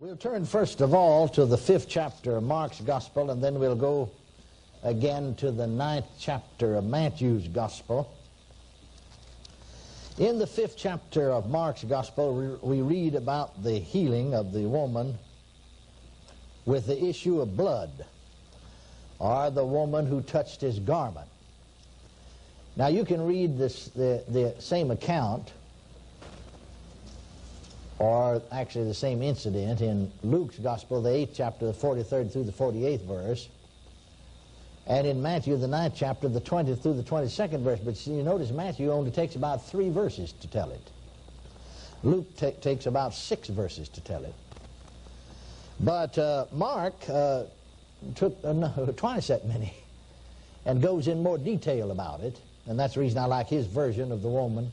We'll turn first of all to the 5th chapter of Mark's Gospel, and then we'll go again to the 9th chapter of Matthew's Gospel. In the 5th chapter of Mark's Gospel, we read about the healing of the woman with the issue of blood, or the woman who touched his garment. Now you can read the same account, or actually the same incident, in Luke's Gospel, the 8th chapter, the 43rd through the 48th verse, and in Matthew, the 9th chapter, the 20th through the 22nd verse. But you notice Matthew only takes about 3 verses to tell it. Luke takes about 6 verses to tell it. But Mark took twice that many and goes in more detail about it. And that's the reason I like his version of the woman,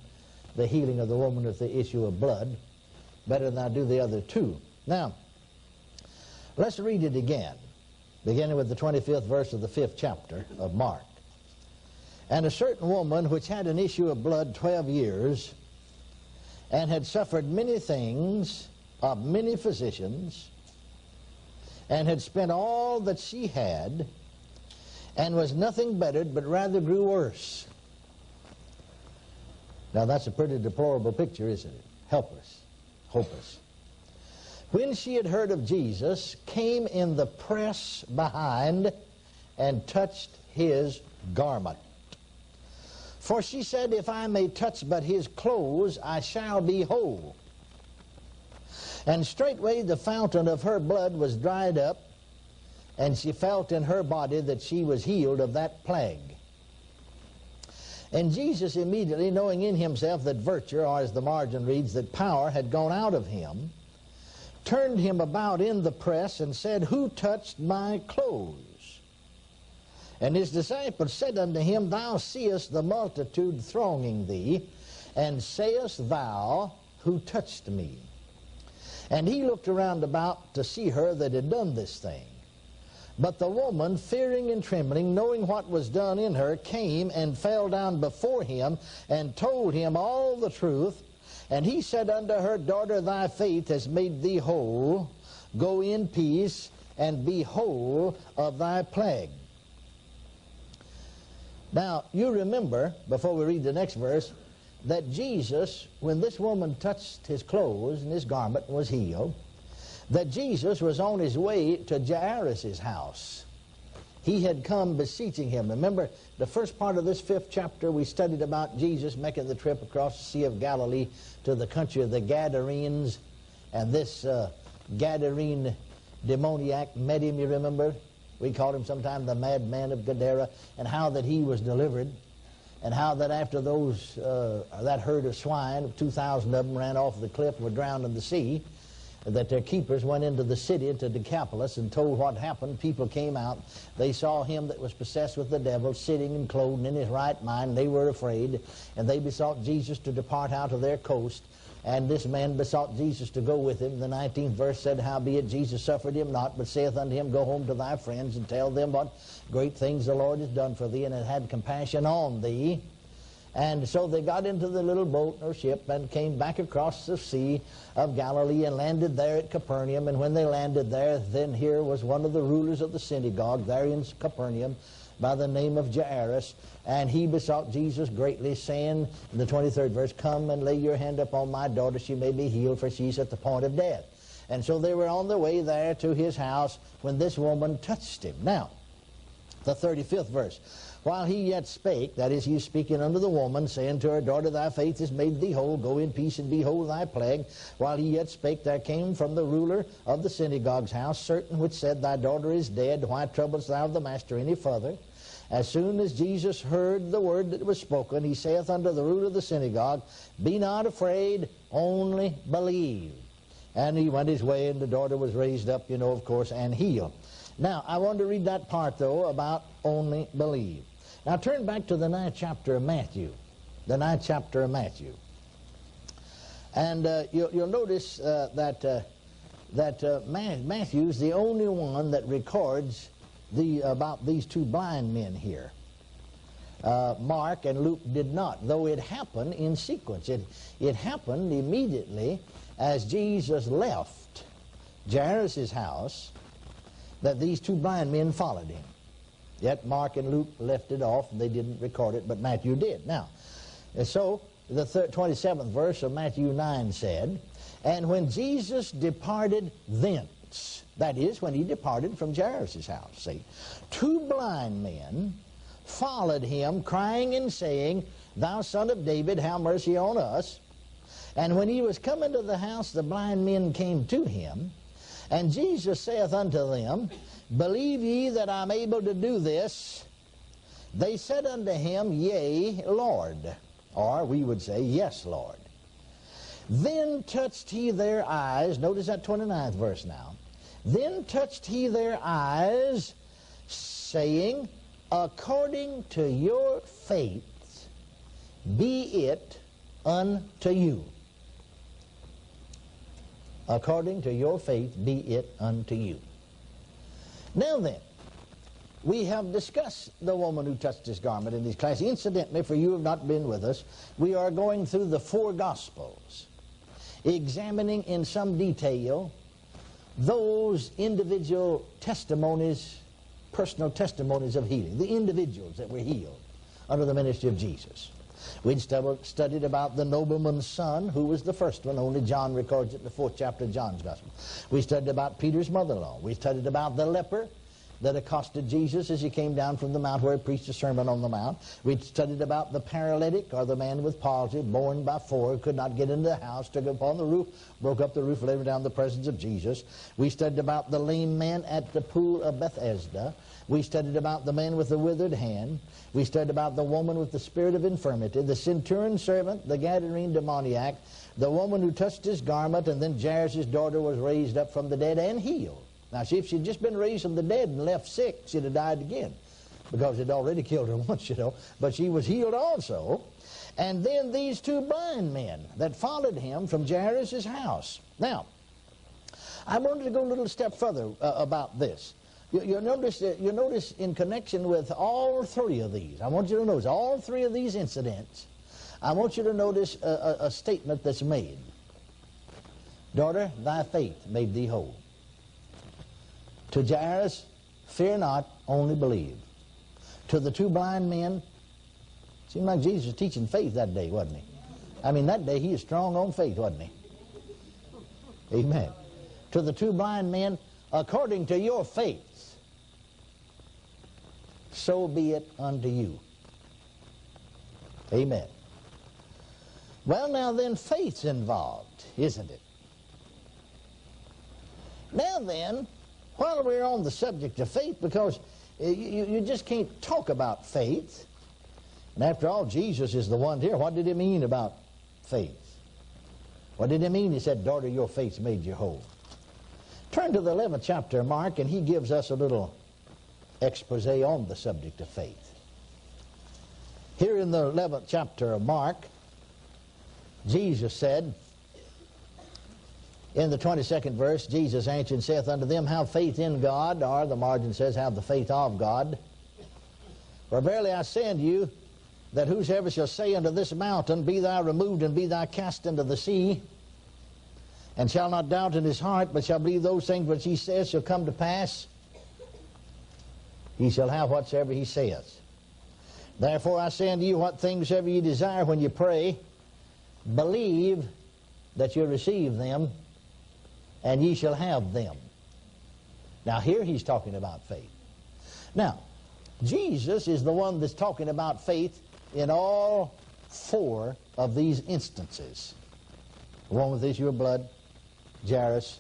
the healing of the woman with the issue of blood, better than I do the other two. Now, let's read it again, beginning with the 25th verse of the 5th chapter of Mark. And a certain woman which had an issue of blood 12 years, and had suffered many things of many physicians, and had spent all that she had, and was nothing bettered, but rather grew worse. Now that's a pretty deplorable picture, isn't it? Helpless. Hopeless. When she had heard of Jesus, came in the press behind and touched his garment. For she said, if I may touch but his clothes, I shall be whole. And straightway the fountain of her blood was dried up, and she felt in her body that she was healed of that plague. And Jesus immediately, knowing in himself that virtue, or as the margin reads, that power had gone out of him, turned him about in the press and said, who touched my clothes? And his disciples said unto him, thou seest the multitude thronging thee, and sayest thou, who touched me? And he looked around about to see her that had done this thing. But the woman, fearing and trembling, knowing what was done in her, came and fell down before him and told him all the truth. And he said unto her, daughter, thy faith has made thee whole. Go in peace and be whole of thy plague. Now, you remember, before we read the next verse, that Jesus, when this woman touched his clothes and his garment was healed, that Jesus was on his way to Jairus' house. He had come beseeching him. Remember, the first part of this 5th chapter, we studied about Jesus making the trip across the Sea of Galilee to the country of the Gadarenes. And this Gadarene demoniac met him, you remember? We called him sometime the madman of Gadara. And how that he was delivered. And how that after that herd of swine, 2,000 of them ran off the cliff and were drowned in the sea, that their keepers went into the city, into Decapolis, and told what happened. People came out. They saw him that was possessed with the devil sitting and clothed in his right mind. They were afraid, and they besought Jesus to depart out of their coast. And this man besought Jesus to go with him. The 19th verse said, howbeit Jesus suffered him not, but saith unto him, go home to thy friends and tell them what great things the Lord has done for thee, and hath had compassion on thee. And so they got into the little boat or ship and came back across the Sea of Galilee and landed there at Capernaum. And when they landed there, then here was one of the rulers of the synagogue there in Capernaum by the name of Jairus. And he besought Jesus greatly, saying, in the 23rd verse, come and lay your hand upon my daughter, she may be healed, for she's at the point of death. And so they were on their way there to his house when this woman touched him. Now, the 35th verse. While he yet spake, that is, he was speaking unto the woman, saying to her, daughter, thy faith has made thee whole. Go in peace and be whole of thy plague. While he yet spake, there came from the ruler of the synagogue's house certain which said, thy daughter is dead. Why troublest thou the master any further? As soon as Jesus heard the word that was spoken, he saith unto the ruler of the synagogue, be not afraid, only believe. And he went his way, and the daughter was raised up, you know, of course, and healed. Now, I want to read that part, though, about only believe. Now turn back to the 9th chapter of Matthew. The 9th chapter of Matthew. And you'll notice that Matthew's the only one that records about these two blind men here. Mark and Luke did not, though it happened in sequence. It happened immediately as Jesus left Jairus' house that these two blind men followed him. Yet Mark and Luke left it off, and they didn't record it, but Matthew did. Now, so the 27th verse of Matthew 9 said, "And when Jesus departed thence," that is, when he departed from Jairus' house, see, "two blind men followed him, crying and saying, Thou son of David, have mercy on us. And when he was come into the house, the blind men came to him. And Jesus saith unto them, Believe ye that I am able to do this? They said unto him, Yea, Lord. Or we would say, Yes, Lord. Then touched he their eyes. Notice that 29th verse now. Then touched he their eyes, saying, According to your faith be it unto you. According to your faith be it unto you. Now then, we have discussed the woman who touched his garment in these classes. Incidentally, for you who have not been with us, we are going through the four Gospels, examining in some detail those individual testimonies, personal testimonies of healing, the individuals that were healed under the ministry of Jesus. We'd studied about the nobleman's son, who was the first one. Only John records it in the 4th chapter of John's Gospel. We studied about Peter's mother-in-law. We studied about the leper that accosted Jesus as he came down from the mount where he preached a sermon on the mount. We studied about the paralytic, or the man with palsy, borne by four, could not get into the house, took it upon the roof, broke up the roof, laid him down in the presence of Jesus. We studied about the lame man at the pool of Bethesda. We studied about the man with the withered hand. We studied about the woman with the spirit of infirmity, the centurion servant, the Gadarene demoniac, the woman who touched his garment, and then Jairus' daughter was raised up from the dead and healed. Now, see, if she'd just been raised from the dead and left sick, she'd have died again, because it already killed her once, you know. But she was healed also. And then these two blind men that followed him from Jairus' house. Now, I wanted to go a little step further about this. You notice in connection with all three of these, I want you to notice all three of these incidents, I want you to notice a statement that's made. Daughter, thy faith made thee whole. To Jairus, fear not, only believe. To the two blind men, seemed like Jesus was teaching faith that day, wasn't he? I mean, that day he was strong on faith, wasn't he? Amen. To the two blind men, according to your faith, so be it unto you. Amen. Well, now then, faith's involved, isn't it? Now then, while we're on the subject of faith, because you just can't talk about faith, and after all, Jesus is the one here. What did he mean about faith? What did he mean? He said, daughter, your faith's made you whole. Turn to the 11th chapter of Mark, and he gives us a little expose on the subject of faith. Here in the 11th chapter of Mark, Jesus said, in the 22nd verse, Jesus answered and saith unto them, Have faith in God, or the margin says, Have the faith of God. For verily I say unto you, that whosoever shall say unto this mountain, Be thou removed, and be thou cast into the sea, and shall not doubt in his heart, but shall believe those things which he says shall come to pass, he shall have whatsoever he saith. Therefore I say unto you, what things soever ye desire when you pray, believe that you receive them, and ye shall have them. Now here he's talking about faith. Now, Jesus is the one that's talking about faith in all four of these instances. The one with the issue of blood, Jairus,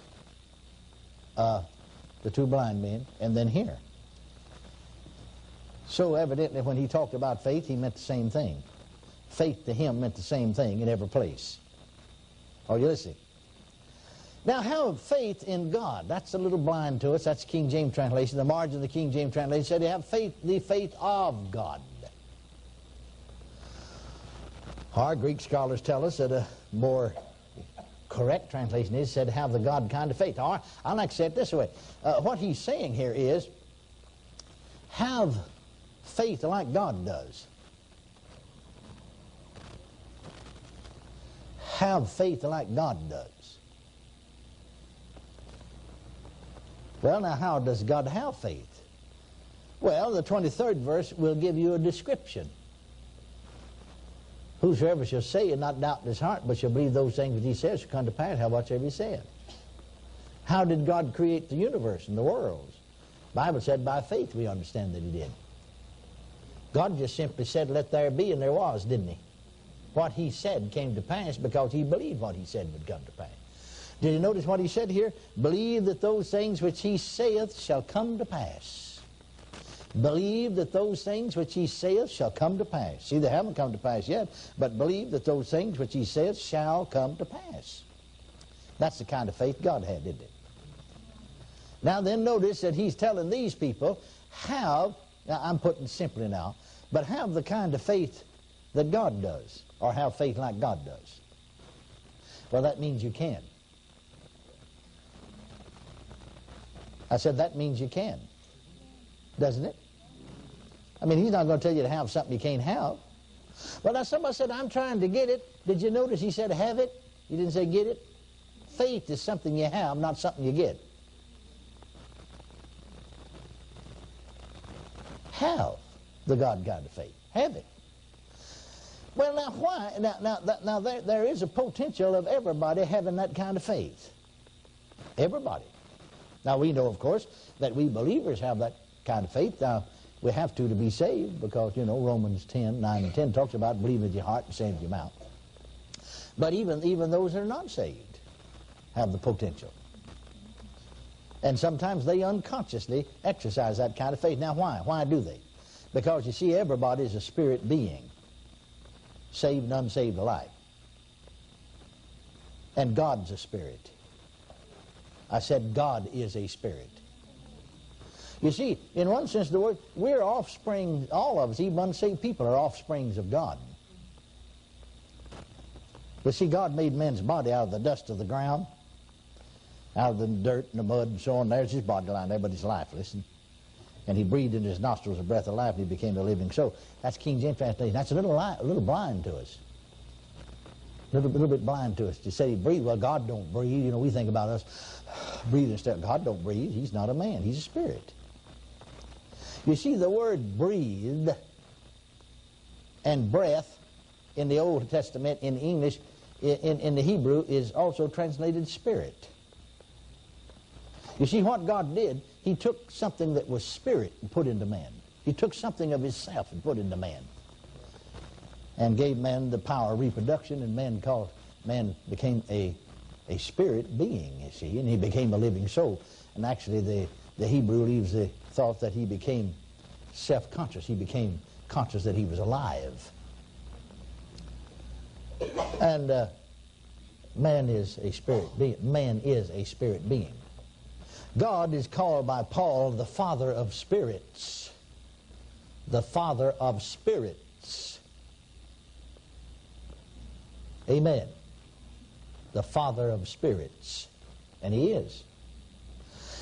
the two blind men, and then here. So evidently when he talked about faith, he meant the same thing. Faith to him meant the same thing in every place. Are you listening? Now, have faith in God. That's a little blind to us. That's King James translation. The margin of the King James translation said, have faith, the faith of God. Our Greek scholars tell us that a more correct translation is said, have the God kind of faith. Or, I like to say it this way. What he's saying here is, have faith like God does. Have faith like God does. Well, now how does God have faith? Well, the 23rd verse will give you a description. Whosoever shall say and not doubt in his heart, but shall believe those things which he says shall come to pass, how whatsoever he said. How did God create the universe and the worlds? The Bible said by faith we understand that he did. God just simply said, let there be, and there was, didn't he? What he said came to pass because he believed what he said would come to pass. Did you notice what he said here? Believe that those things which he saith shall come to pass. Believe that those things which he saith shall come to pass. See, they haven't come to pass yet, but believe that those things which he saith shall come to pass. That's the kind of faith God had, didn't it? Now then, notice that he's telling these people, now I'm putting it simply now, but have the kind of faith that God does, or have faith like God does. Well, that means you can. I said that means you can, doesn't it? I mean, he's not going to tell you to have something you can't have. Well, now somebody said, I'm trying to get it. Did you notice he said have it? He didn't say get it. Faith is something you have, not something you get. Have the God kind of faith. Have it. Well, now why? Now there is a potential of everybody having that kind of faith. Everybody. Now we know, of course, that we believers have that kind of faith. Now we have to be saved because, you know, Romans 10:9 and 10 talks about believe with your heart and say with your mouth. But even those that are not saved have the potential. And sometimes they unconsciously exercise that kind of faith. Now why? Why do they? Because you see, everybody is a spirit being, saved and unsaved alike. And God's a spirit. I said God is a spirit. You see, in one sense of the word, we're offspring, all of us, even unsaved people, are offsprings of God. You see, God made man's body out of the dust of the ground, out of the dirt and the mud and so on. There's his body lying there, but he's lifeless. And he breathed in his nostrils a breath of life, and he became a living soul. That's King James translation. That's a little blind to us. A little bit blind to us. To say he breathed, well, God don't breathe. You know, we think about us breathing stuff. God don't breathe. He's not a man. He's a spirit. You see, the word breathe and breath in the Old Testament, in English, in the Hebrew, is also translated spirit. You see, what God did, he took something that was spirit and put into man. He took something of himself and put into man. And gave man the power of reproduction, and man became a spirit being, you see, and he became a living soul. And actually the Hebrew leaves the thought that he became self-conscious. He became conscious that he was alive. And man is a spirit being. Man is a spirit being. God is called by Paul the Father of spirits. The Father of spirits. Amen. The Father of spirits. And he is.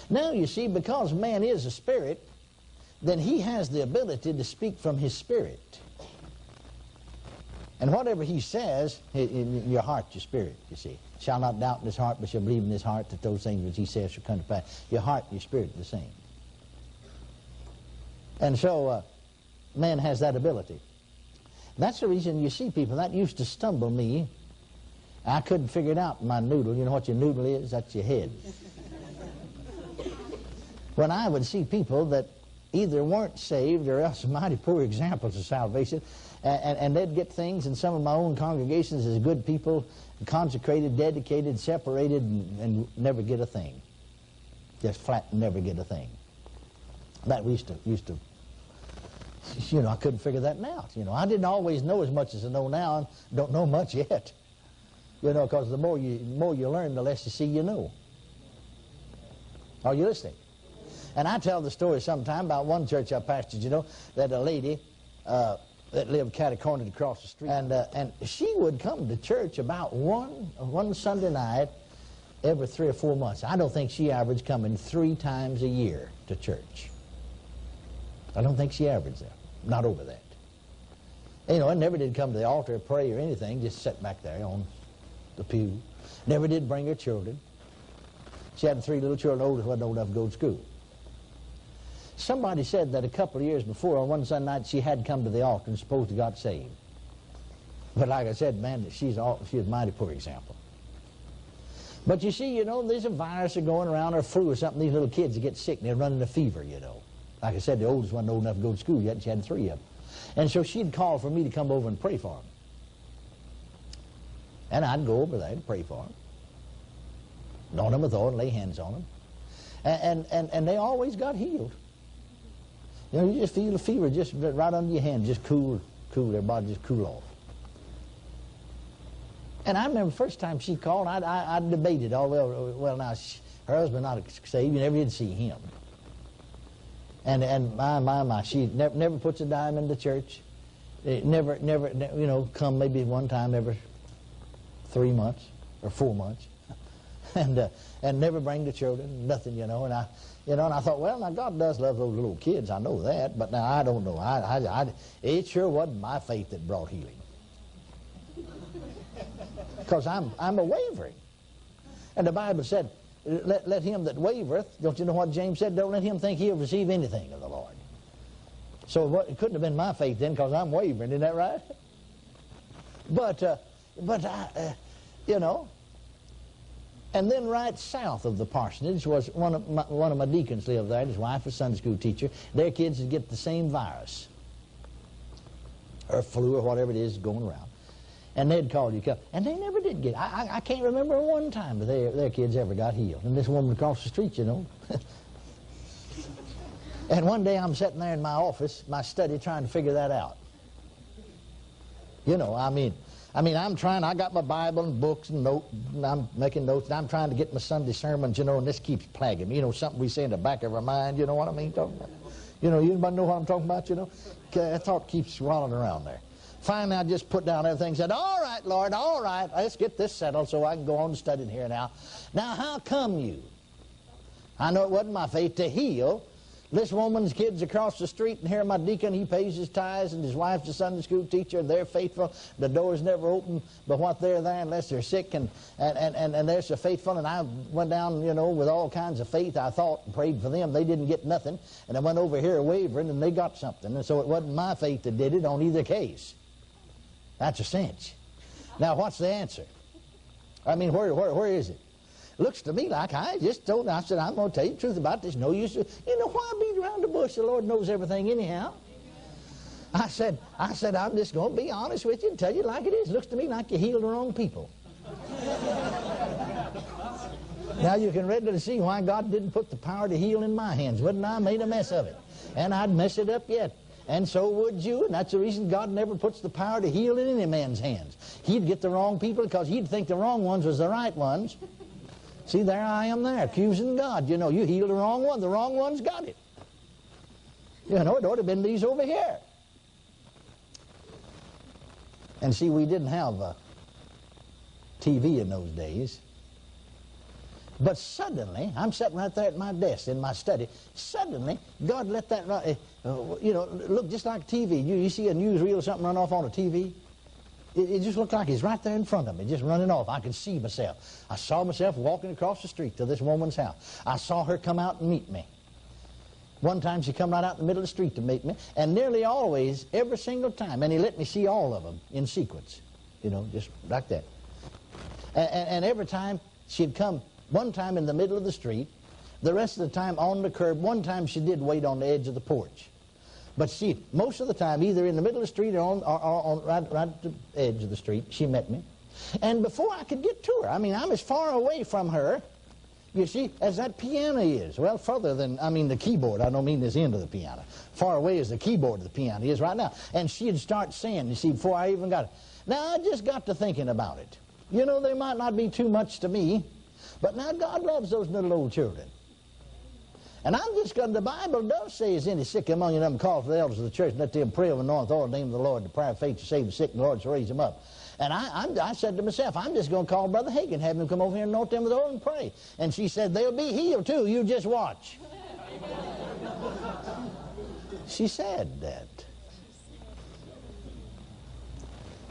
Now, you see, because man is a spirit, then he has the ability to speak from his spirit. And whatever he says, in your heart, your spirit, you see. Shall not doubt in his heart, but shall believe in his heart that those things which he says shall come to pass. Your heart and your spirit are the same. And so, man has that ability. That's the reason you see people, that used to stumble me. I couldn't figure it out in my noodle. You know what your noodle is? That's your head. When I would see people that either weren't saved or else mighty poor examples of salvation, and they'd get things in some of my own congregations as good people, consecrated, dedicated, separated, and never get a thing. Just flat never get a thing. That we used to, you know, I couldn't figure that out. You know, I didn't always know as much as I know now, and don't know much yet. You know, because the more you learn, the less you see you know. Are you listening? And I tell the story sometime about one church I pastored, you know, that a lady that lived catty-cornered across the street, and she would come to church about one Sunday night every 3 or 4 months. I don't think she averaged coming 3 times a year to church. I don't think she averaged that. Not over that. You know, and never did come to the altar or pray or anything, just sat back there on the pew. Never did bring her children. She had 3 little children, oldest wasn't old enough to go to school. Somebody said that a couple of years before, on one Sunday night, she had come to the altar and supposed to got saved. But like I said, man, she's a mighty poor example. But you see, there's a virus going around, or flu or something. These little kids that get sick, and they're running a fever, Like I said, the oldest wasn't old enough to go to school yet, and she had 3 of them. And so she'd call for me to come over and pray for them. And I'd go over there and pray for them. Anoint them with oil and lay hands on them. And they always got healed. You just feel the fever just right under your hand, just cool, their body just cool off. And I remember the first time she called, I debated, now, her husband not saved, you never did see him. And my, she never puts a dime in the church. Never, come maybe one time every 3 months or 4 months. And never bring the children, nothing, and I thought, well, now God does love those little kids, I know that, but now I don't know. It sure wasn't my faith that brought healing. Because I'm a wavering. And the Bible said, let him that wavereth, don't you know what James said? Don't let him think he'll receive anything of the Lord. So it couldn't have been my faith then, because I'm wavering, isn't that right? But and then right south of the parsonage was one of my deacons lived there. His wife was a Sunday school teacher. Their kids would get the same virus, or flu, or whatever it is going around. And they'd call you, and they never did get it. I can't remember one time that their kids ever got healed. And this woman across the street, And one day I'm sitting there in my office, my study, trying to figure that out. I'm trying, I got my Bible and books and notes, and I'm making notes, and I'm trying to get my Sunday sermons, and this keeps plaguing me. Something we say in the back of our mind, you know what I mean? Talking about? Anybody know what I'm talking about, That thought keeps rolling around there. Finally, I just put down everything and said, all right, Lord, all right, let's get this settled so I can go on studying here now. Now, how come you? I know it wasn't my faith to heal this woman's kids across the street, and here my deacon, he pays his tithes, and his wife's a Sunday school teacher, and they're faithful. The door's never open but what they're there unless they're sick, and they're so faithful. And I went down, with all kinds of faith, I thought, and prayed for them. They didn't get nothing. And I went over here wavering, and they got something. And so it wasn't my faith that did it on either case. That's a cinch. Now, what's the answer? Where is it? Looks to me like I said, I'm going to tell you the truth about this. No use. Why beat around the bush? The Lord knows everything anyhow. I said, I'm just going to be honest with you and tell you like it is. Looks to me like you healed the wrong people. Now you can readily see why God didn't put the power to heal in my hands. Wouldn't I made a mess of it? And I'd mess it up yet. And so would you. And that's the reason God never puts the power to heal in any man's hands. He'd get the wrong people because he'd think the wrong ones was the right ones. See, there I am there, accusing God. You healed the wrong one. The wrong one's got it. It ought to have been these over here. And see, we didn't have TV in those days. But suddenly, I'm sitting right there at my desk in my study. Suddenly, God let that, look just like TV. You see a newsreel or something run off on a TV? It just looked like he's right there in front of me, just running off. I could see myself. I saw myself walking across the street to this woman's house. I saw her come out and meet me. One time she come right out in the middle of the street to meet me, and nearly always, every single time, and he let me see all of them in sequence, just like that. And every time she'd come, one time in the middle of the street, the rest of the time on the curb. One time she did wait on the edge of the porch. But most of the time, either in the middle of the street or right at the edge of the street, she met me. And before I could get to her, I'm as far away from her, you see, as that piano is. Well, further than, the keyboard. I don't mean this end of the piano. Far away as the keyboard of the piano is right now. And she'd start singing, you see, before I even got it. Now, I just got to thinking about it. There might not be too much to me, but now God loves those little old children. And I'm just going, the Bible does say, is any sick among you, them call for the elders of the church, and let them pray of anoint all the name of the Lord, the prayer of faith to save the sick, and the Lord shall raise them up. And I said to myself, I'm just going to call Brother Hagin, have him come over here and anoint them with oil and pray. And she said, they'll be healed too, you just watch. She said that.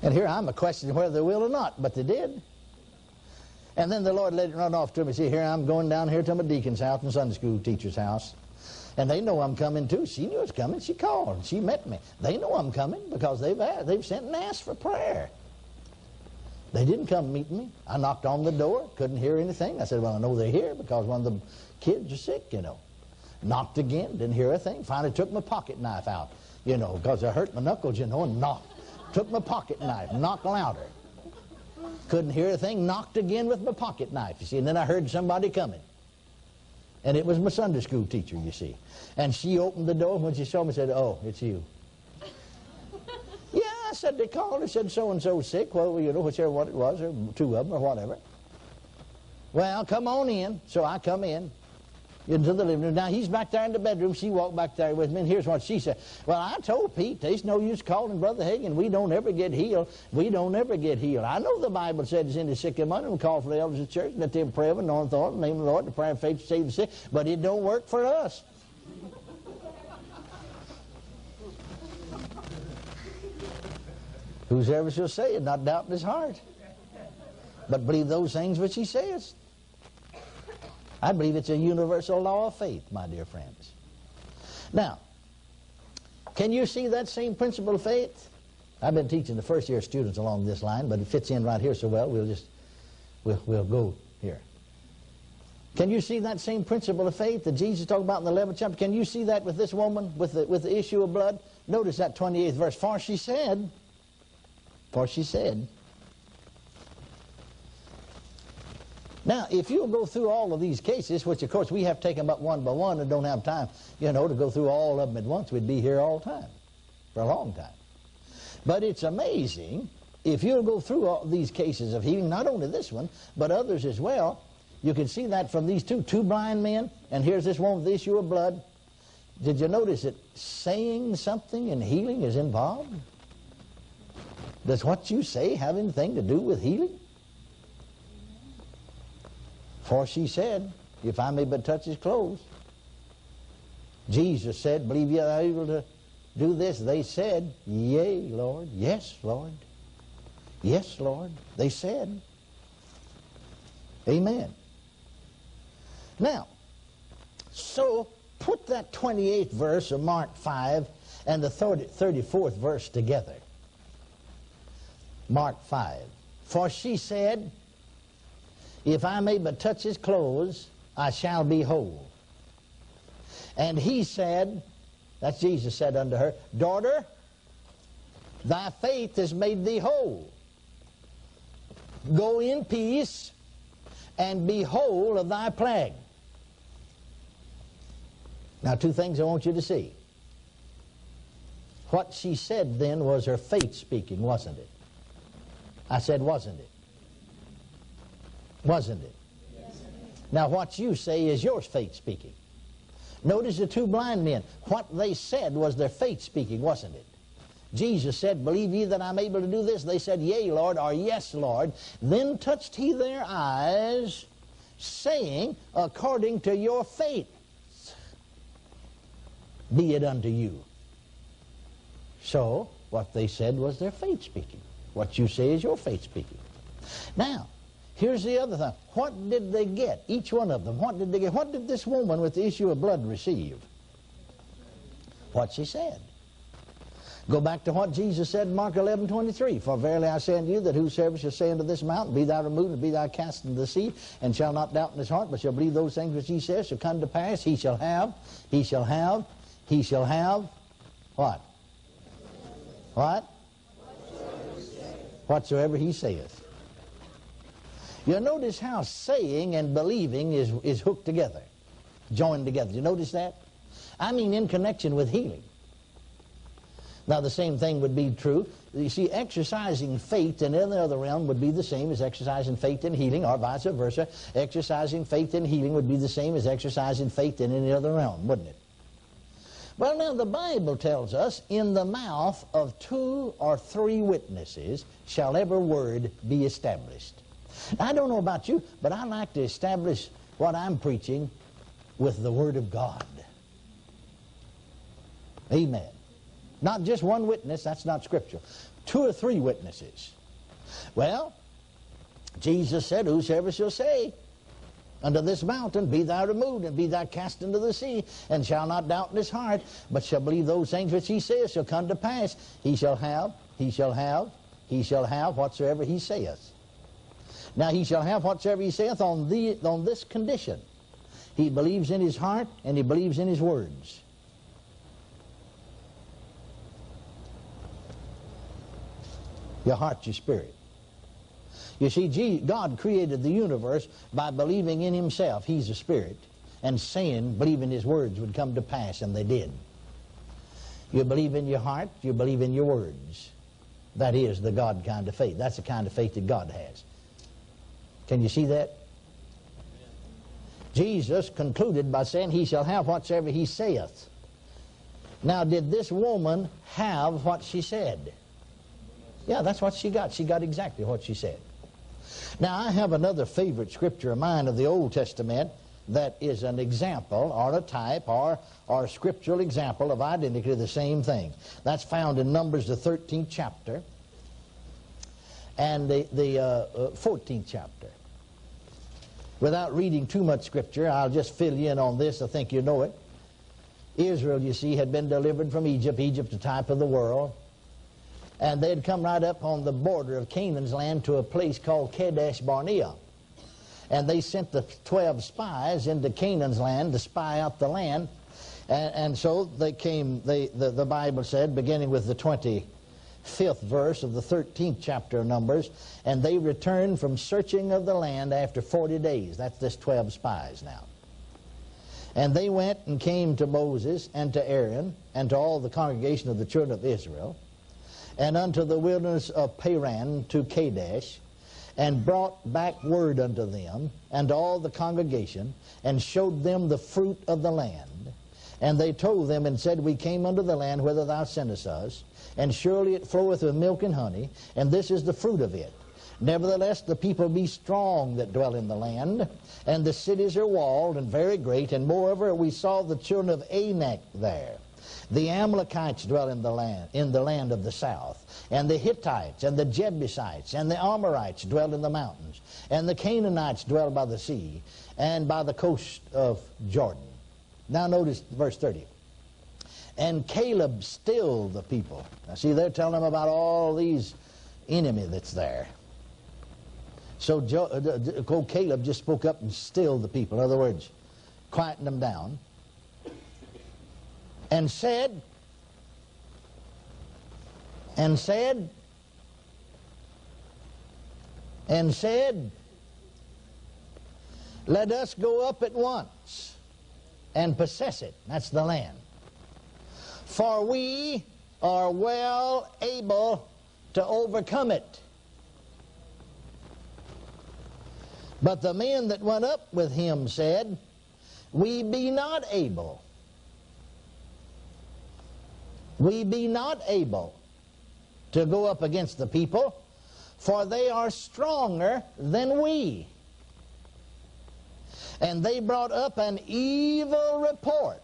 And here I'm a questioning whether they will or not, but they did. And then the Lord let it run off to me. See, here I'm going down here to my deacon's house and Sunday school teacher's house. And they know I'm coming too. She knew it's coming. She called and she met me. They know I'm coming because they've sent and asked for prayer. They didn't come meet me. I knocked on the door, couldn't hear anything. I said, well, I know they're here because one of the kids are sick, you know. Knocked again, didn't hear a thing. Finally took my pocket knife out, you know, because I hurt my knuckles, you know, and knocked. Took my pocket knife, knocked louder. Couldn't hear a thing, knocked again with my pocket knife, you see. And then I heard somebody coming. And it was my Sunday school teacher, you see. And she opened the door. When she saw me, said, oh, it's you. Yeah, I said, they called. They said, so-and-so sick. Well, you know, whichever one it was, or two of them, or whatever. Well, come on in. So I come in into the living room. Now, he's back there in the bedroom. She walked back there with me, and here's what she said. Well, I told Pete, there's no use calling Brother Hagin. We don't ever get healed. We don't ever get healed. I know the Bible said it's in the sick among them, call for the elders of the church, that they pray of anointing the name of the Lord, the prayer of faith to save the sick, but it don't work for us. Whosoever shall say it, not doubt in his heart, but believe those things which he says. I believe it's a universal law of faith, my dear friends. Now, can you see that same principle of faith? I've been teaching the first year students along this line, but it fits in right here so well, we'll go here. Can you see that same principle of faith that Jesus talked about in the 11th chapter? Can you see that with this woman, with the issue of blood? Notice that 28th verse. For she said, now, if you'll go through all of these cases, which of course we have taken them up one by one and don't have time, you know, to go through all of them at once, we'd be here all the time, for a long time. But it's amazing, if you'll go through all these cases of healing, not only this one, but others as well, you can see that from these two blind men, and here's this one with the issue of blood. Did you notice that saying something in healing is involved? Does what you say have anything to do with healing? For she said, if I may but touch his clothes. Jesus said, believe ye are able to do this? They said, yea, Lord. Yes, Lord. Yes, Lord. They said. Amen. Now, so put that 28th verse of Mark 5 and the 34th verse together. Mark 5. For she said, if I may but touch his clothes, I shall be whole. And he said, that's Jesus said unto her, daughter, thy faith has made thee whole. Go in peace and be whole of thy plague. Now, two things I want you to see. What she said then was her faith speaking, wasn't it? I said, wasn't it? Wasn't it? Yes. Now, what you say is yours faith speaking. Notice the two blind men. What they said was their faith speaking, wasn't it? Jesus said, believe ye that I'm able to do this? They said, yea, Lord, or yes, Lord. Then touched he their eyes, saying, according to your faith, be it unto you. So, what they said was their faith speaking. What you say is your faith speaking. Now, here's the other thing. What did they get? Each one of them. What did they get? What did this woman with the issue of blood receive? What she said. Go back to what Jesus said in Mark 11:23. For verily I say unto you that whosoever shall say unto this mountain, be thou removed and be thou cast into the sea, and shall not doubt in his heart, but shall believe those things which he says shall come to pass, he shall have what? What? Whatsoever he saith. You'll notice how saying and believing is hooked together, joined together. You notice that? I mean in connection with healing. Now the same thing would be true. You see, exercising faith in any other realm would be the same as exercising faith in healing, or vice versa. Exercising faith in healing would be the same as exercising faith in any other realm, wouldn't it? Well, now the Bible tells us, in the mouth of 2 or 3 witnesses shall every word be established. I don't know about you, but I like to establish what I'm preaching with the Word of God. Amen. Not just one witness, that's not scriptural. 2 or 3 witnesses. Well, Jesus said, whosoever shall say unto this mountain, be thou removed, and be thou cast into the sea, and shall not doubt in his heart, but shall believe those things which he saith shall come to pass, he shall have whatsoever he saith. Now he shall have whatsoever he saith on this condition. He believes in his heart, and he believes in his words. Your heart, your spirit. You see, God created the universe by believing in himself. He's a spirit. And saying, believing his words would come to pass, and they did. You believe in your heart, you believe in your words. That is the God kind of faith. That's the kind of faith that God has. Can you see that? Jesus concluded by saying, he shall have whatsoever he saith. Now, did this woman have what she said? Yeah, that's what she got. She got exactly what she said. Now, I have another favorite scripture of mine of the Old Testament that is an example or a type or a scriptural example of identically the same thing. That's found in Numbers, the 13th chapter and the 14th chapter. Without reading too much scripture, I'll just fill you in on this. I think you know it. Israel, you see, had been delivered from Egypt. Egypt, a type of the world. And they'd come right up on the border of Canaan's land to a place called Kadesh Barnea. And they sent the 12 spies into Canaan's land to spy out the land. And so they came, the Bible said, beginning with the 25th verse of the 13th chapter of Numbers, and they returned from searching of the land after 40 days. That's this 12 spies now. And they went and came to Moses and to Aaron and to all the congregation of the children of Israel, and unto the wilderness of Paran to Kadesh, and brought back word unto them and to all the congregation, and showed them the fruit of the land. And they told them and said, we came unto the land whither thou sentest us, and surely it floweth with milk and honey, and this is the fruit of it. Nevertheless, the people be strong that dwell in the land, and the cities are walled and very great, and moreover we saw the children of Anak there. The Amalekites dwell in the land of the south, and the Hittites, and the Jebusites, and the Amorites dwell in the mountains, and the Canaanites dwell by the sea, and by the coast of Jordan. Now notice verse 30. And Caleb stilled the people. Now see, they're telling them about all these enemy that's there. So Caleb just spoke up and stilled the people. In other words, quietened them down. And said, let us go up at once and possess it. That's the land. For we are well able to overcome it. But the men that went up with him said, we be not able. We be not able to go up against the people, for they are stronger than we. And they brought up an evil report.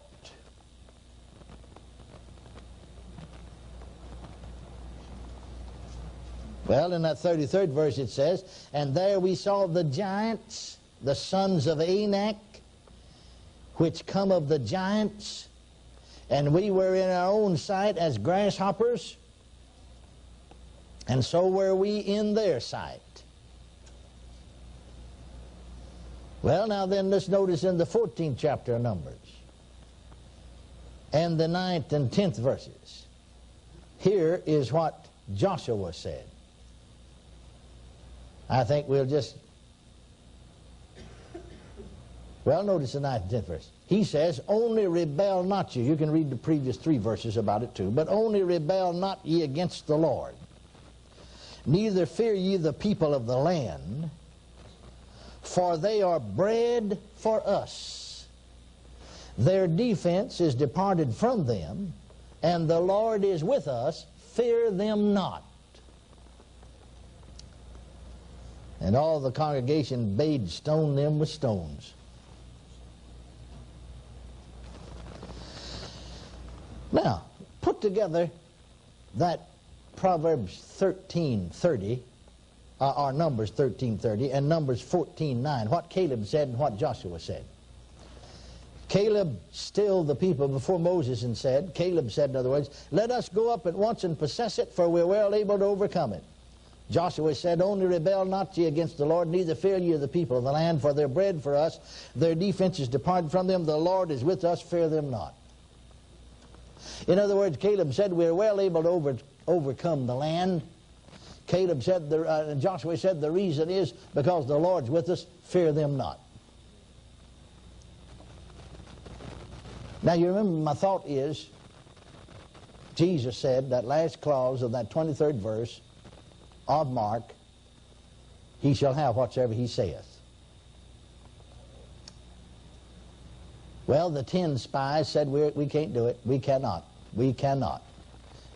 Well, in that 33rd verse it says, and there we saw the giants, the sons of Anak, which come of the giants, and we were in our own sight as grasshoppers, and so were we in their sight. Well, now then, let's notice in the 14th chapter of Numbers, and the 9th and 10th verses. Here is what Joshua said. I think we'll just... Well, notice the 9th and 10th verse. He says, only rebel not ye. You can read the previous 3 verses about it too. But only rebel not ye against the Lord. Neither fear ye the people of the land, for they are bread for us. Their defense is departed from them, and the Lord is with us. Fear them not. And all the congregation bade stone them with stones. Now, put together that Proverbs 13:30 or Numbers 13:30 and Numbers 14:9, what Caleb said and what Joshua said. Caleb stilled the people before Moses and said, Caleb said, in other words, let us go up at once and possess it, for we are well able to overcome it. Joshua said, only rebel not ye against the Lord, neither fear ye the people of the land, for their bread for us, their defense is departed from them, the Lord is with us, fear them not. In other words, Caleb said, we are well able to overcome the land. Caleb said, Joshua said, the reason is because the Lord's with us, fear them not. Now you remember, my thought is, Jesus said, that last clause of that 23rd verse of Mark, he shall have whatsoever he saith. Well, the 10 spies said, we can't do it. We cannot. We cannot.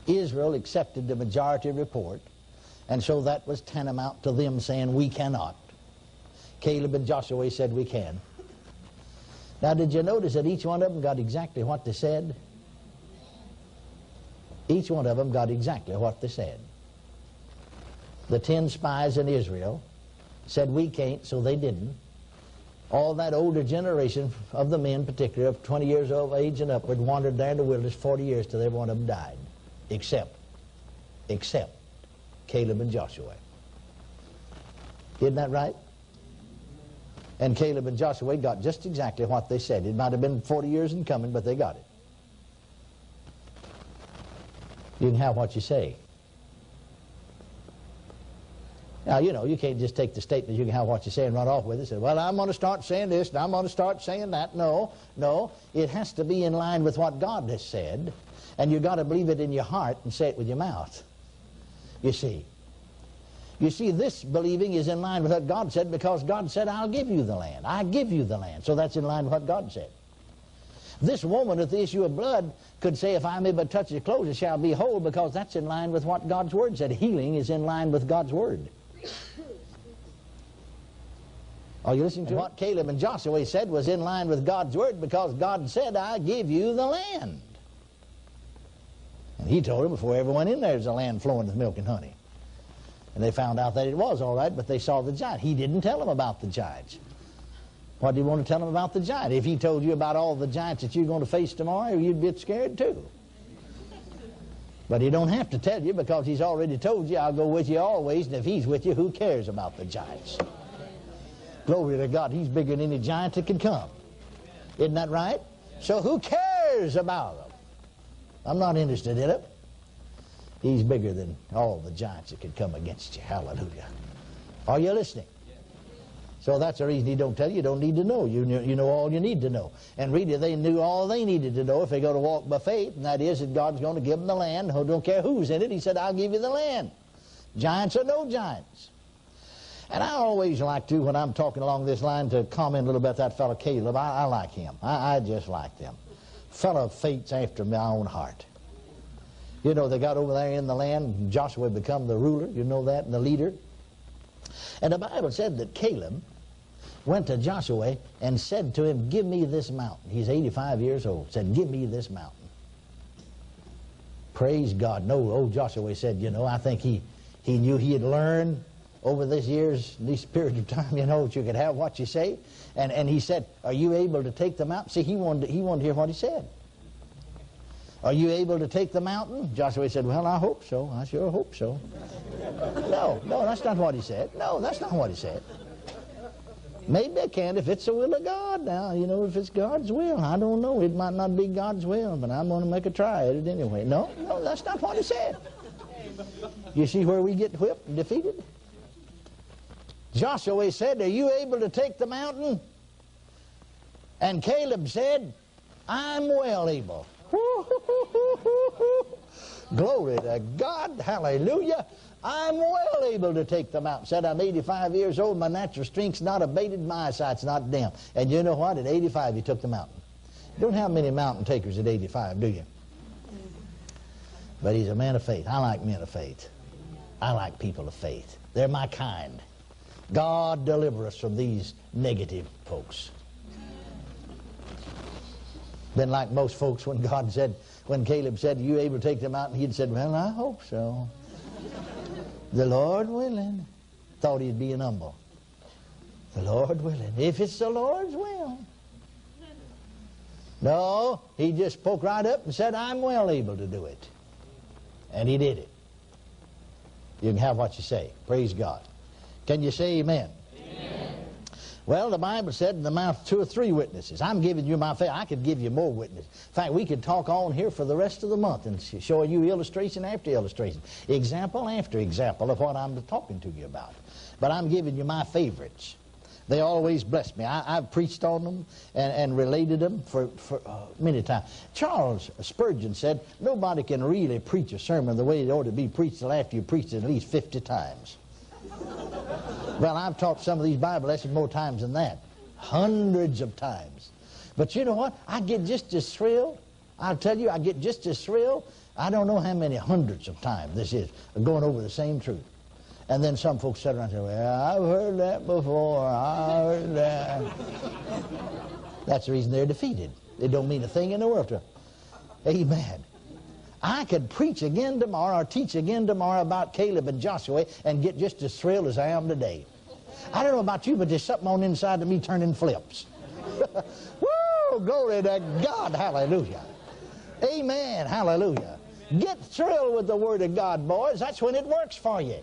Israel accepted the majority report, and so that was tantamount to them saying, we cannot. Caleb and Joshua said, we can. Now, did you notice that each one of them got exactly what they said? Each one of them got exactly what they said. The 10 spies in Israel said, we can't, so they didn't. All that older generation of the men, particularly of 20 years of age and upward, wandered there in the wilderness 40 years till every one of them died. Except Caleb and Joshua. Isn't that right? And Caleb and Joshua got just exactly what they said. It might have been 40 years in coming, but they got it. You can have what you say. Now, you know, you can't just take the statement, you can have what you say and run off with it. Say, well, I'm going to start saying this, and I'm going to start saying that. No. It has to be in line with what God has said, and you've got to believe it in your heart and say it with your mouth. You see, this believing is in line with what God said, because God said, I'll give you the land. I give you the land. So that's in line with what God said. This woman at the issue of blood could say, if I may but touch his clothes, it shall be whole, because that's in line with what God's Word said. Healing is in line with God's Word. Are you listening to what Caleb and Joshua said was in line with God's Word, because God said, I give you the land. And he told them before everyone in there, there's a land flowing with milk and honey. And they found out that it was all right, but they saw the giant. He didn't tell them about the giants. What do you want to tell them about the giant? If he told you about all the giants that you're going to face tomorrow, you'd be scared too. But he don't have to tell you, because he's already told you, I'll go with you always, and if he's with you, who cares about the giants? Glory to God, he's bigger than any giant that could come. Isn't that right? So who cares about them? I'm not interested in it. He's bigger than all the giants that could come against you. Hallelujah. Are you listening? So that's the reason he don't tell you. You don't need to know. You know all you need to know. And really, they knew all they needed to know if they're going to walk by faith, and that is that God's going to give them the land. Don't care who's in it. He said, I'll give you the land. Giants or no giants. And I always like to, when I'm talking along this line, to comment a little bit about that fellow Caleb. I like him. I just like them. Fellow of faith's after my own heart. You know, they got over there in the land, and Joshua become the ruler, you know that, and the leader. And the Bible said that Caleb went to Joshua and said to him, give me this mountain. He's 85 years old. Said, give me this mountain. Praise God. No, old Joshua said, you know, I think he knew he had learned over this period of time, you know, that you could have what you say. And he said, are you able to take the mountain? See, he wanted to hear what he said. Are you able to take the mountain? Joshua said, well, I hope so. I sure hope so. No, that's not what he said. No, that's not what he said. Maybe I can if it's the will of God now. You know, if it's God's will. I don't know. It might not be God's will, but I'm going to make a try at it anyway. No, that's not what he said. You see where we get whipped and defeated? Joshua said, are you able to take the mountain? And Caleb said, I'm well able. Glory to God. Hallelujah. I'm well able to take the mountain. Said, I'm 85 years old. My natural strength's not abated. My eyesight's not dim. And you know what? At 85, he took the mountain. You don't have many mountain takers at 85, do you? But he's a man of faith. I like men of faith. I like people of faith. They're my kind. God deliver us from these negative folks. Been like most folks when Caleb said, are you able to take the mountain? He'd said, well, I hope so. The Lord willing. Thought he'd be humble. The Lord willing. If it's the Lord's will. No, he just spoke right up and said, I'm well able to do it. And he did it. You can have what you say. Praise God. Can you say amen? Amen. Well, the Bible said in the mouth of 2 or 3 witnesses. I'm giving you my faith. I could give you more witnesses. In fact, we could talk on here for the rest of the month and show you illustration after illustration, example after example of what I'm talking to you about. But I'm giving you my favorites. They always bless me. I've preached on them and related them for many times. Charles Spurgeon said, nobody can really preach a sermon the way it ought to be preached till after you preached it at least 50 times. Well, I've taught some of these Bible lessons more times than that. Hundreds of times. But you know what? I get just as thrilled. I'll tell you, I get just as thrilled. I don't know how many hundreds of times this is, going over the same truth. And then some folks sit around and say, well, I've heard that before. I heard that. That's the reason they're defeated. It don't mean a thing in the world to them. Amen. I could preach again tomorrow or teach again tomorrow about Caleb and Joshua and get just as thrilled as I am today. I don't know about you, but there's something on the inside of me turning flips. Woo! Glory to God. Hallelujah. Amen. Hallelujah. Get thrilled with the Word of God, boys. That's when it works for you.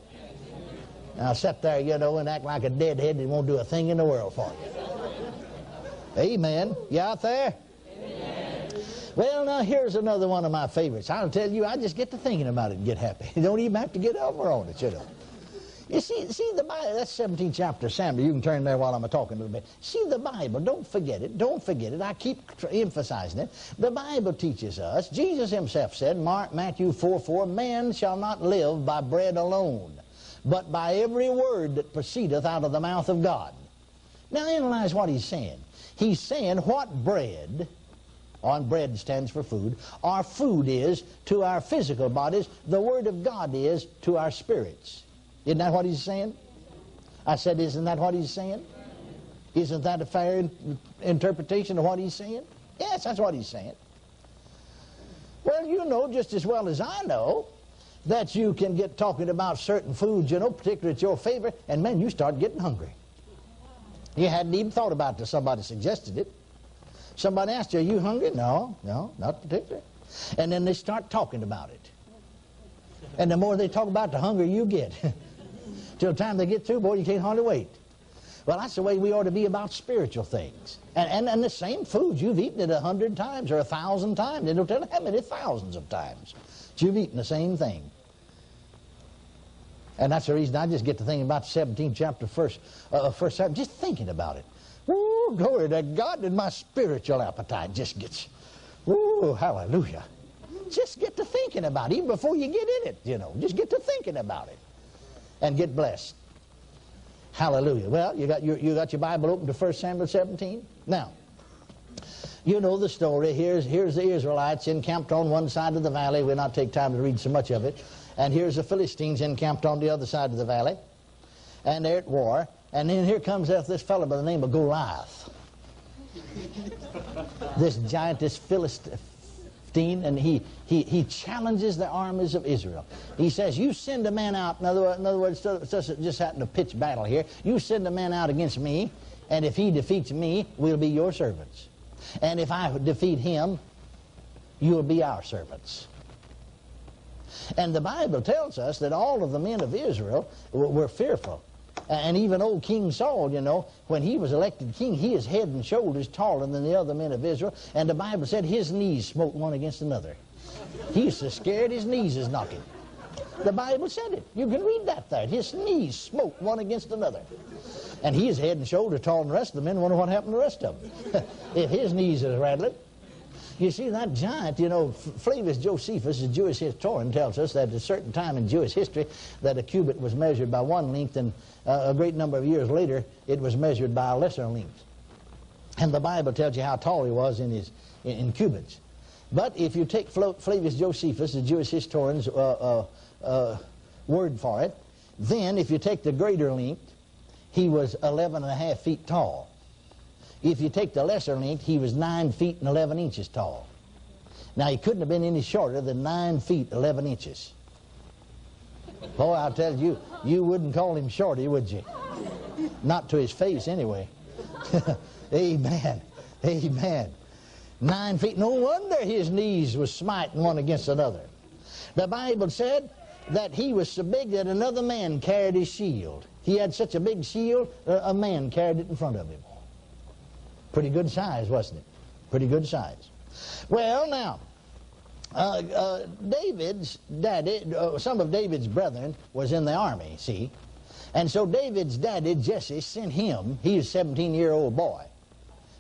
Now sit there, you know, and act like a deadhead and won't do a thing in the world for you. Amen. You out there? Amen. Well, now here's another one of my favorites. I'll tell you, I just get to thinking about it and get happy. You don't even have to get over on it, you know. You see the Bible, that's 17th chapter of Samuel. You can turn there while I'm talking a little bit. See the Bible, don't forget it, don't forget it. I keep emphasizing it. The Bible teaches us, Jesus himself said, Matthew 4:4, man shall not live by bread alone, but by every word that proceedeth out of the mouth of God. Now analyze what he's saying. He's saying what bread, on bread stands for food, our food is to our physical bodies, the Word of God is to our spirits. Isn't that what he's saying? I said, isn't that what he's saying? Isn't that a fair interpretation of what he's saying? Yes, that's what he's saying. Well, you know just as well as I know that you can get talking about certain foods, you know, particularly it's your favorite, and man, you start getting hungry. You hadn't even thought about it till somebody suggested it. Somebody asked you, are you hungry? No, not particularly. And then they start talking about it. And the more they talk about it, the hungrier you get. Till the time they get through, boy, you can't hardly wait. Well, that's the way we ought to be about spiritual things. And the same foods, you've eaten it 100 times or 1,000 times. They don't tell you how many thousands of times. But you've eaten the same thing. And that's the reason I just get to thinking about the 17th chapter, first chapter, just thinking about it. Woo, glory to God, and my spiritual appetite just gets, woo, hallelujah. Just get to thinking about it, even before you get in it, you know. Just get to thinking about it and get blessed. Hallelujah. Well, you got your Bible open to 1 Samuel 17. Now, you know the story. Here's the Israelites encamped on one side of the valley. We'll not take time to read so much of it. And here's the Philistines encamped on the other side of the valley. And they're at war. And then here comes this fellow by the name of Goliath. This giant, this Philistine, and he challenges the armies of Israel. He says, you send a man out. In other words, it just happened to pitch battle here. You send a man out against me, and if he defeats me, we'll be your servants. And if I defeat him, you'll be our servants. And the Bible tells us that all of the men of Israel were fearful. And even old King Saul, you know, when he was elected king, he is head and shoulders taller than the other men of Israel. And the Bible said his knees smote one against another. He's so scared his knees is knocking. The Bible said it. You can read that there. His knees smote one against another. And he is head and shoulders taller than the rest of the men. Wonder what happened to the rest of them. If his knees is rattling. You see, that giant, you know, Flavius Josephus, the Jewish historian, tells us that at a certain time in Jewish history that a cubit was measured by one length, and a great number of years later it was measured by a lesser length. And the Bible tells you how tall he was in cubits. But if you take Flavius Josephus, the Jewish historian's word for it, then if you take the greater length, he was 11.5 feet tall. If you take the lesser length, he was 9 feet and 11 inches tall. Now, he couldn't have been any shorter than 9 feet 11 inches. Boy, I'll tell you, you wouldn't call him shorty, would you? Not to his face, anyway. Amen. Amen. 9 feet. No wonder his knees was smiting one against another. The Bible said that he was so big that another man carried his shield. He had such a big shield, a man carried it in front of him. Pretty good size, wasn't it? Pretty good size. Well, now, David's daddy, some of David's brethren was in the army, see? And so David's daddy, Jesse, sent him, he was a 17-year-old boy,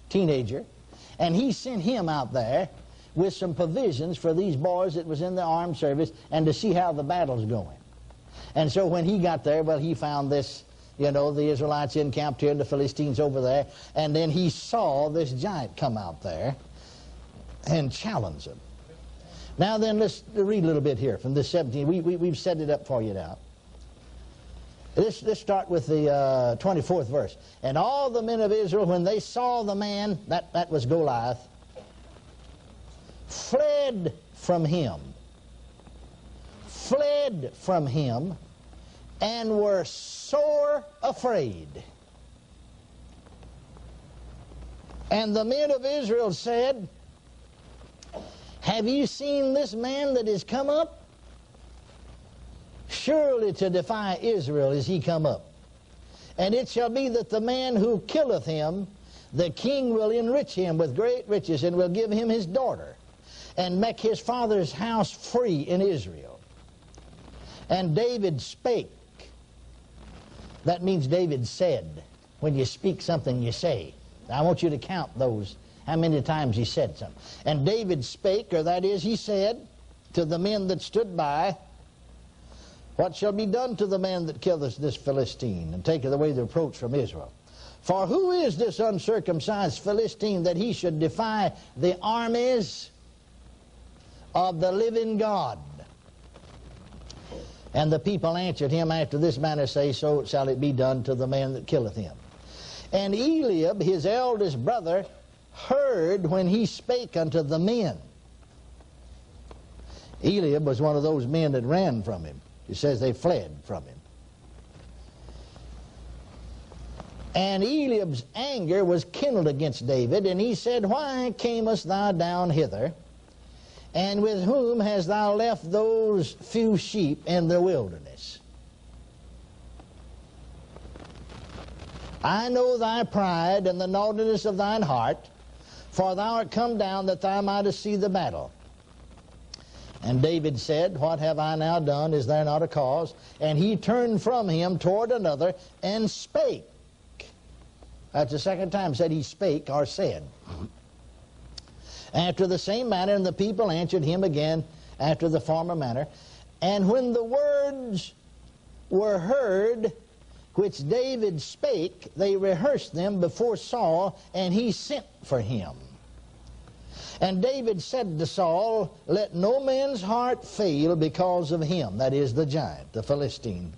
teenager, and he sent him out there with some provisions for these boys that was in the armed service and to see how the battle's going. And so when he got there, well, he found this, you know, the Israelites encamped here and the Philistines over there, and then he saw this giant come out there and challenge him. Now then, let's read a little bit here from this 17. We've set it up for you now. Let's start with the 24th verse. And all the men of Israel, when they saw the man, that was Goliath, fled from him. Fled from him and were sore afraid. And the men of Israel said, have you seen this man that is come up? Surely to defy Israel is he come up. And it shall be that the man who killeth him, the king will enrich him with great riches, and will give him his daughter, and make his father's house free in Israel. And David spake. That means David said. When you speak something, you say. I want you to count those, how many times he said something. And David spake, or that is, he said, to the men that stood by, what shall be done to the man that killeth this Philistine, and taketh away the reproach from Israel? For who is this uncircumcised Philistine, that he should defy the armies of the living God? And the people answered him after this manner, say, so shall it be done to the man that killeth him. And Eliab, his eldest brother, heard when he spake unto the men. Eliab was one of those men that ran from him. It says they fled from him. And Eliab's anger was kindled against David, and he said, why camest thou down hither? And with whom hast thou left those few sheep in the wilderness? I know thy pride and the naughtiness of thine heart, for thou art come down that thou mightest see the battle. And David said, what have I now done? Is there not a cause? And he turned from him toward another and spake. That's the second time said he spake or said. After the same manner, and the people answered him again after the former manner. And when the words were heard which David spake, they rehearsed them before Saul, and he sent for him. And David said to Saul, let no man's heart fail because of him, that is the giant, the Philistine,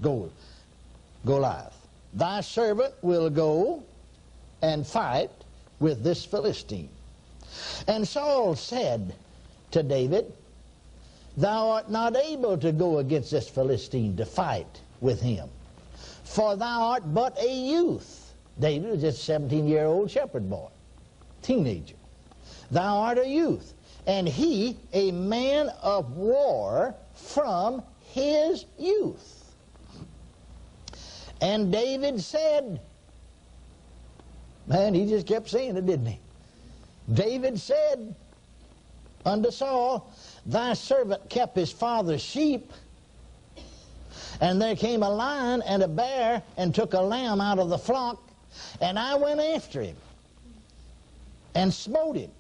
Goliath. Thy servant will go and fight with this Philistine. And Saul said to David, thou art not able to go against this Philistine to fight with him, for thou art but a youth. David was just a 17-year-old shepherd boy, teenager. Thou art a youth, and he a man of war from his youth. And David said, man, he just kept saying it, didn't he? David said unto Saul, thy servant kept his father's sheep, and there came a lion and a bear and took a lamb out of the flock, and I went after him and smote him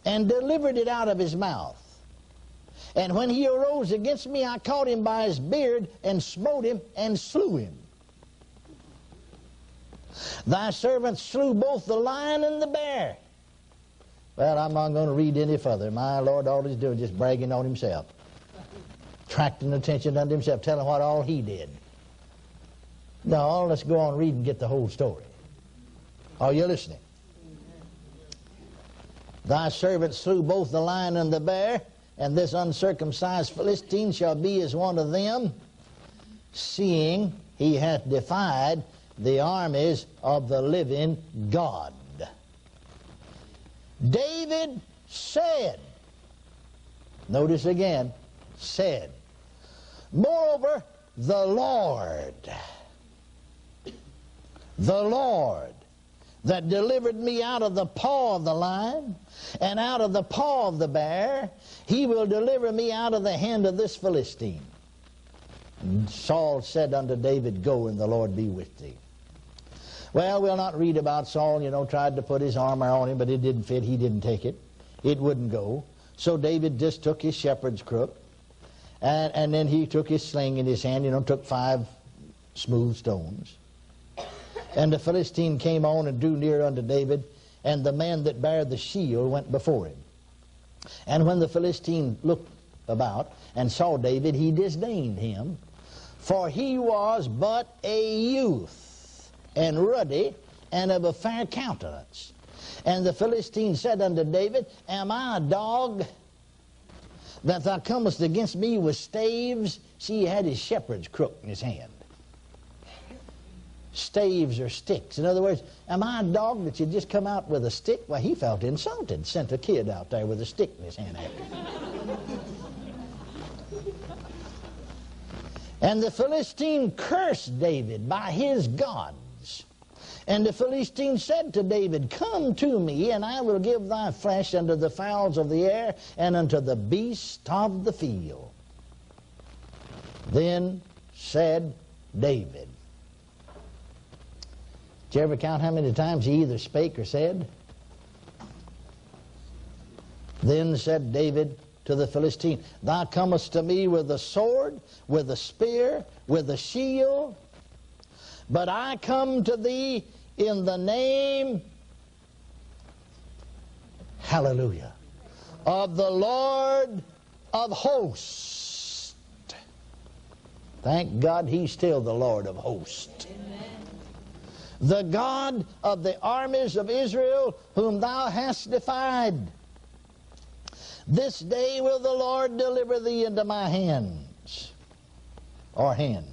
and delivered it out of his mouth. And when he arose against me, I caught him by his beard and smote him and slew him. Thy servant slew both the lion and the bear. Well, I'm not going to read any further. My Lord, all he's doing is just bragging on himself, attracting attention unto himself, telling what all he did. No, let's go on and read and get the whole story. Are you listening? Thy servant slew both the lion and the bear, and this uncircumcised Philistine shall be as one of them. seeing he hath defied the armies of the living God. David said, notice again, said, moreover, the Lord that delivered me out of the paw of the lion and out of the paw of the bear, he will deliver me out of the hand of this Philistine. And Saul said unto David, go, and the Lord be with thee. Well, we'll not read about Saul, tried to put his armor on him, but it didn't fit. He didn't take it. It wouldn't go. So David just took his shepherd's crook, and then he took his sling in his hand, took 5 smooth stones. And the Philistine came on and drew near unto David, and the man that bare the shield went before him. And when the Philistine looked about and saw David, he disdained him, for he was but a youth, and ruddy, and of a fair countenance. And the Philistine said unto David, am I a dog, that thou comest against me with staves? See, he had his shepherd's crook in his hand. Staves or sticks. In other words, am I a dog that you just come out with a stick? Well, he felt insulted, sent a kid out there with a stick in his hand after him. And the Philistine cursed David by his gods. And the Philistine said to David, come to me, and I will give thy flesh unto the fowls of the air, and unto the beasts of the field. Then said David. Did you ever count how many times he either spake or said? Then said David to the Philistine, thou comest to me with a sword, with a spear, with a shield, but I come to thee in the name, hallelujah, of the Lord of hosts. Thank God he's still the Lord of hosts. The God of the armies of Israel, whom thou hast defied. This day will the Lord deliver thee into my hands, or hand,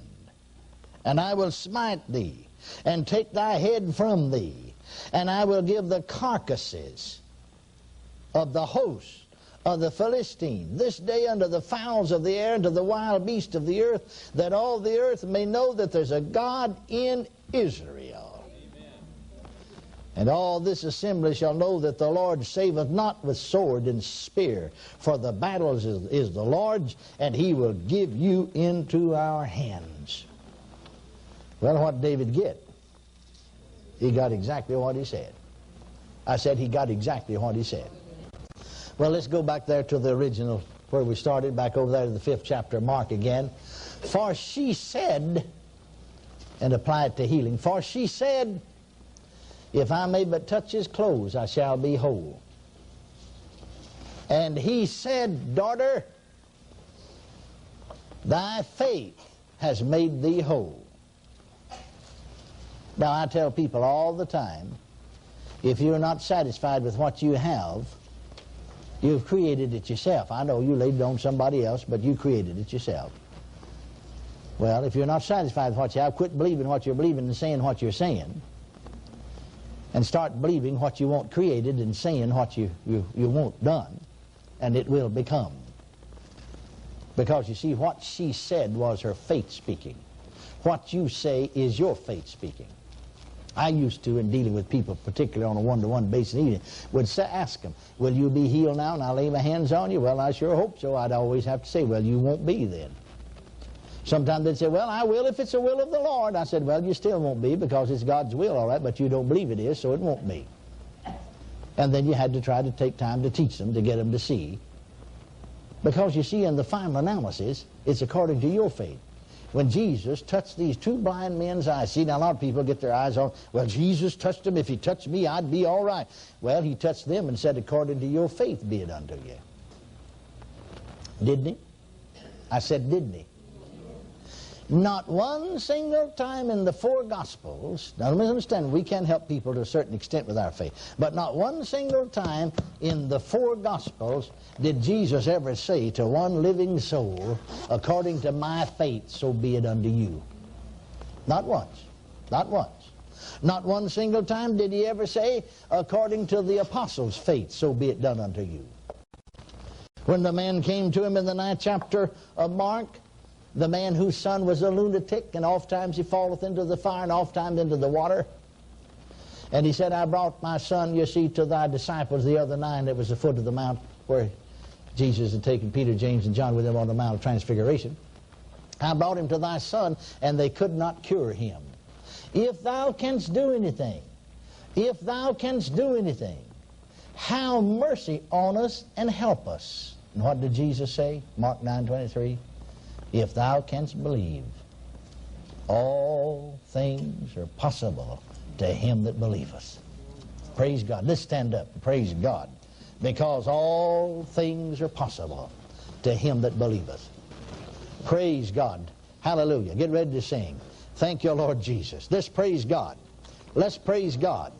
and I will smite thee, and take thy head from thee, and I will give the carcasses of the host of the Philistine this day unto the fowls of the air and to the wild beasts of the earth, that all the earth may know that there's a God in Israel. And all this assembly shall know that the Lord saveth not with sword and spear, for the battle is the Lord's, and he will give you into our hands. Well, what did David get? He got exactly what he said. I said he got exactly what he said. Well, let's go back there to the original where we started, back over there to the 5th chapter of Mark again. For she said, and apply it to healing, for she said, if I may but touch his clothes, I shall be whole. And he said, daughter, thy faith has made thee whole. Now, I tell people all the time, if you're not satisfied with what you have, you've created it yourself. I know you laid it on somebody else, but you created it yourself. Well, if you're not satisfied with what you have, quit believing what you're believing and saying what you're saying. And start believing what you want created and saying what you want done, and it will become. Because you see, what she said was her faith speaking. What you say is your faith speaking. I used to, in dealing with people, particularly on a one-to-one basis, would ask them, will you be healed now and I lay my hands on you? Well, I sure hope so. I'd always have to say, well, you won't be then. Sometimes they'd say, well, I will if it's the will of the Lord. I said, well, you still won't be because it's God's will, all right, but you don't believe it is, so it won't be. And then you had to try to take time to teach them, to get them to see. Because you see, in the final analysis, it's according to your faith. When Jesus touched these 2 blind men's eyes, see, now a lot of people get their eyes on, well, Jesus touched them. If he touched me, I'd be all right. Well, he touched them and said, according to your faith be it unto you. Didn't he? I said, didn't he? Not one single time in the 4 Gospels, now let me understand, we can help people to a certain extent with our faith, but not one single time in the 4 Gospels did Jesus ever say to one living soul, according to my faith, so be it unto you. Not once. Not once. Not one single time did he ever say, according to the apostles' faith, so be it done unto you. When the man came to him in the 9th chapter of Mark, the man whose son was a lunatic, and oft times he falleth into the fire, and oft times into the water. And he said, I brought my son, you see, to thy disciples, the other 9 that was the foot of the mount, where Jesus had taken Peter, James, and John with him on the Mount of Transfiguration. I brought him to thy son, and they could not cure him. If thou canst do anything, if thou canst do anything, have mercy on us and help us. And what did Jesus say? Mark 9:23. If thou canst believe, all things are possible to him that believeth. Praise God. Let's stand up and praise God. Because all things are possible to him that believeth. Praise God. Hallelujah. Get ready to sing. Thank you, Lord Jesus. Let's praise God. Let's praise God.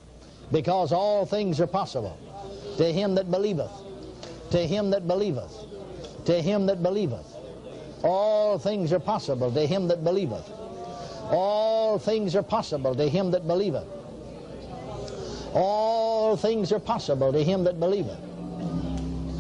Because all things are possible to him that believeth. To him that believeth. To him that believeth. All things are possible to him that believeth. All things are possible to him that believeth. All things are possible to him that believeth.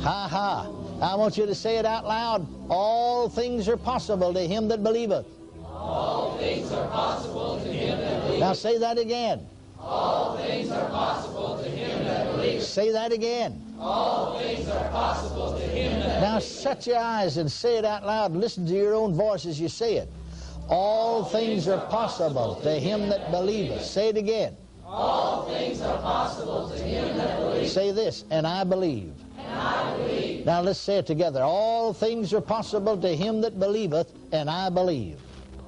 Ha ha. I want you to say it out loud. All things are possible to him that believeth. All things are possible to him that believeth. Now say that again. All things are possible to him that believeth. Say that again. All things are possible to him that Now believeth. shut your eyes and say it out loud. Listen to your own voice as you say it. All things are possible to him that believeth. Say it again. All things are possible to him that believeth. Say this, and I believe. And I believe. Now let's say it together. All things are possible to him that believeth, and I believe.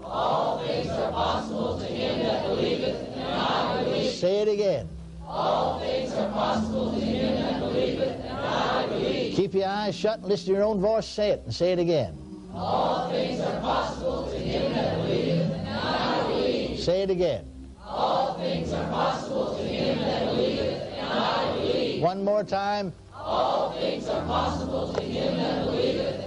All things are possible to him that believeth, and I believe. Say it again. All things are possible to him that believeth, and I believe. Keep your eyes shut and listen to your own voice. Say it, and say it again. All things are possible to him that believeth, and I believe. Say it again. All things are possible to him that believeth, and I believe. One more time. All things are possible to him that believeth,